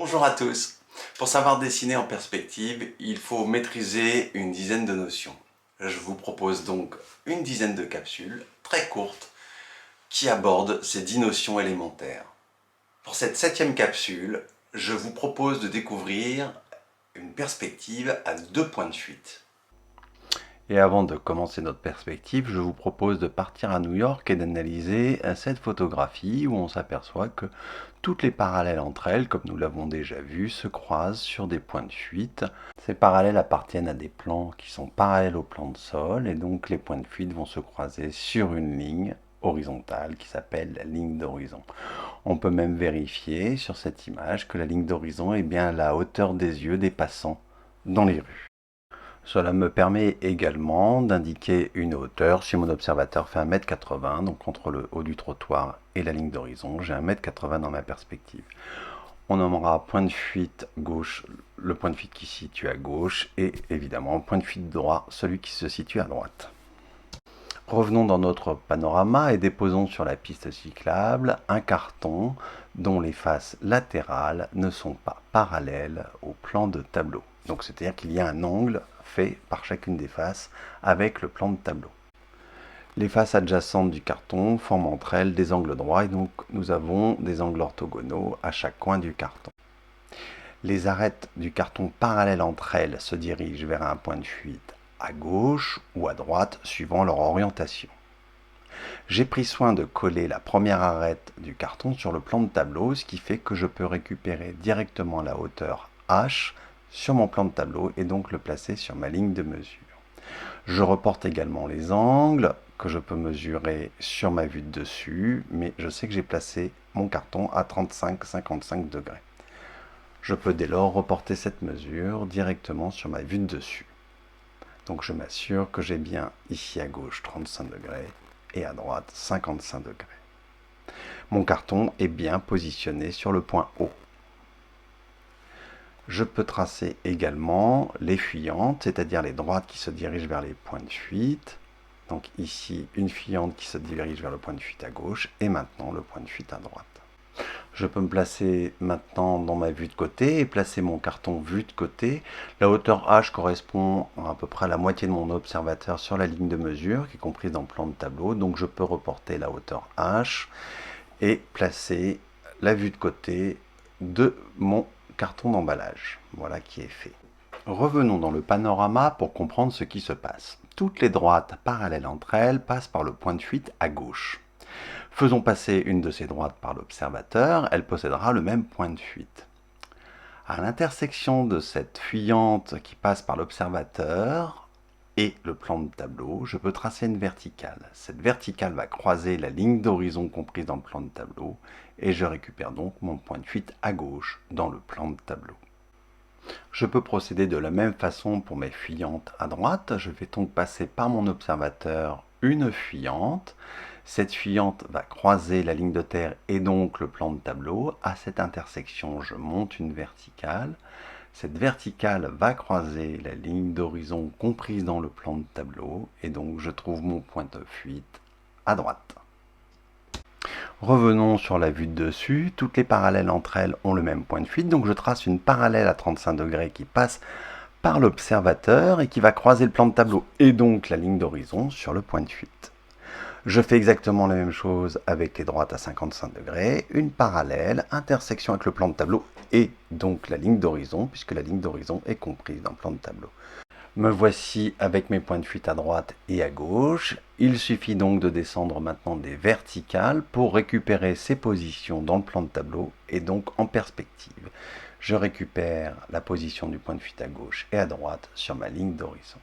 Bonjour à tous. Pour savoir dessiner en perspective, il faut maîtriser une dizaine de notions. Je vous propose donc une dizaine de capsules très courtes qui abordent ces 10 notions élémentaires. Pour cette 7e capsule, je vous propose de découvrir une perspective à 2 points de fuite. Et avant de commencer notre perspective, je vous propose de partir à New York et d'analyser cette photographie où on s'aperçoit que toutes les parallèles entre elles, comme nous l'avons déjà vu, se croisent sur des points de fuite. Ces parallèles appartiennent à des plans qui sont parallèles au plan de sol et donc les points de fuite vont se croiser sur une ligne horizontale qui s'appelle la ligne d'horizon. On peut même vérifier sur cette image que la ligne d'horizon est bien à la hauteur des yeux des passants dans les rues. Cela me permet également d'indiquer une hauteur. Si mon observateur fait 1,80 m, donc entre le haut du trottoir et la ligne d'horizon, j'ai 1,80 m dans ma perspective. On nommera point de fuite gauche le point de fuite qui se situe à gauche et évidemment point de fuite droit celui qui se situe à droite. Revenons dans notre panorama et déposons sur la piste cyclable un carton dont les faces latérales ne sont pas parallèles au plan de tableau. Donc c'est-à-dire qu'il y a un angle fait par chacune des faces avec le plan de tableau. Les faces adjacentes du carton forment entre elles des angles droits et donc nous avons des angles orthogonaux à chaque coin du carton. Les arêtes du carton parallèles entre elles se dirigent vers un point de fuite à gauche ou à droite suivant leur orientation. J'ai pris soin de coller la première arête du carton sur le plan de tableau, ce qui fait que je peux récupérer directement la hauteur H sur mon plan de tableau et donc le placer sur ma ligne de mesure. Je reporte également les angles que je peux mesurer sur ma vue de dessus, mais je sais que j'ai placé mon carton à 35-55 degrés. Je peux dès lors reporter cette mesure directement sur ma vue de dessus. Donc je m'assure que j'ai bien ici à gauche 35 degrés et à droite 55 degrés. Mon carton est bien positionné sur le point O. Je peux tracer également les fuyantes, c'est-à-dire les droites qui se dirigent vers les points de fuite. Donc ici, une fuyante qui se dirige vers le point de fuite à gauche et maintenant le point de fuite à droite. Je peux me placer maintenant dans ma vue de côté et placer mon carton vue de côté. La hauteur H correspond à peu près à la moitié de mon observateur sur la ligne de mesure qui est comprise dans le plan de tableau. Donc je peux reporter la hauteur H et placer la vue de côté de mon carton d'emballage. Voilà qui est fait. Revenons dans le panorama pour comprendre ce qui se passe. Toutes les droites parallèles entre elles passent par le point de fuite à gauche. Faisons passer une de ces droites par l'observateur, elle possédera le même point de fuite. À l'intersection de cette fuyante qui passe par l'observateur et le plan de tableau, je peux tracer une verticale. Cette verticale va croiser la ligne d'horizon comprise dans le plan de tableau et je récupère donc mon point de fuite à gauche dans le plan de tableau. Je peux procéder de la même façon pour mes fuyantes à droite. Je vais donc passer par mon observateur une fuyante. Cette fuyante va croiser la ligne de terre et donc le plan de tableau. À cette intersection, je monte une verticale. Cette verticale va croiser la ligne d'horizon comprise dans le plan de tableau et donc je trouve mon point de fuite à droite. Revenons sur la vue de dessus, toutes les parallèles entre elles ont le même point de fuite, donc je trace une parallèle à 35 degrés qui passe par l'observateur et qui va croiser le plan de tableau et donc la ligne d'horizon sur le point de fuite. Je fais exactement la même chose avec les droites à 55 degrés, une parallèle, intersection avec le plan de tableau et donc la ligne d'horizon, puisque la ligne d'horizon est comprise dans le plan de tableau. Me voici avec mes points de fuite à droite et à gauche. Il suffit donc de descendre maintenant des verticales pour récupérer ces positions dans le plan de tableau et donc en perspective. Je récupère la position du point de fuite à gauche et à droite sur ma ligne d'horizon.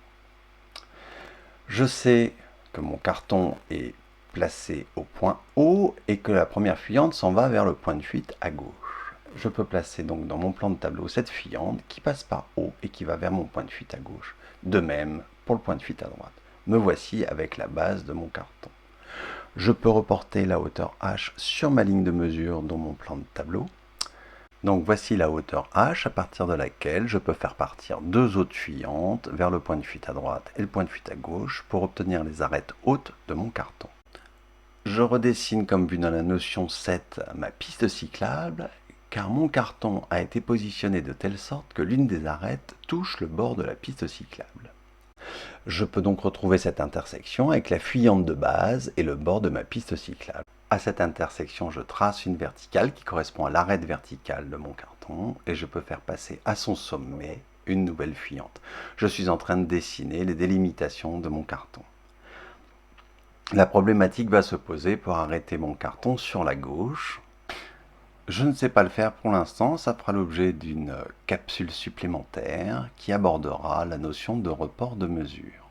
Je sais que mon carton est placé au point O et que la première fuyante s'en va vers le point de fuite à gauche. Je peux placer donc dans mon plan de tableau cette fuyante qui passe par O et qui va vers mon point de fuite à gauche. De même pour le point de fuite à droite. Me voici avec la base de mon carton. Je peux reporter la hauteur H sur ma ligne de mesure dans mon plan de tableau. Donc voici la hauteur H à partir de laquelle je peux faire partir deux autres fuyantes vers le point de fuite à droite et le point de fuite à gauche pour obtenir les arêtes hautes de mon carton. Je redessine comme vu dans la notion 7 ma piste cyclable car mon carton a été positionné de telle sorte que l'une des arêtes touche le bord de la piste cyclable. Je peux donc retrouver cette intersection avec la fuyante de base et le bord de ma piste cyclable. À cette intersection, je trace une verticale qui correspond à l'arête verticale de mon carton et je peux faire passer à son sommet une nouvelle fuyante. Je suis en train de dessiner les délimitations de mon carton. La problématique va se poser pour arrêter mon carton sur la gauche. Je ne sais pas le faire pour l'instant, ça fera l'objet d'une capsule supplémentaire qui abordera la notion de report de mesure.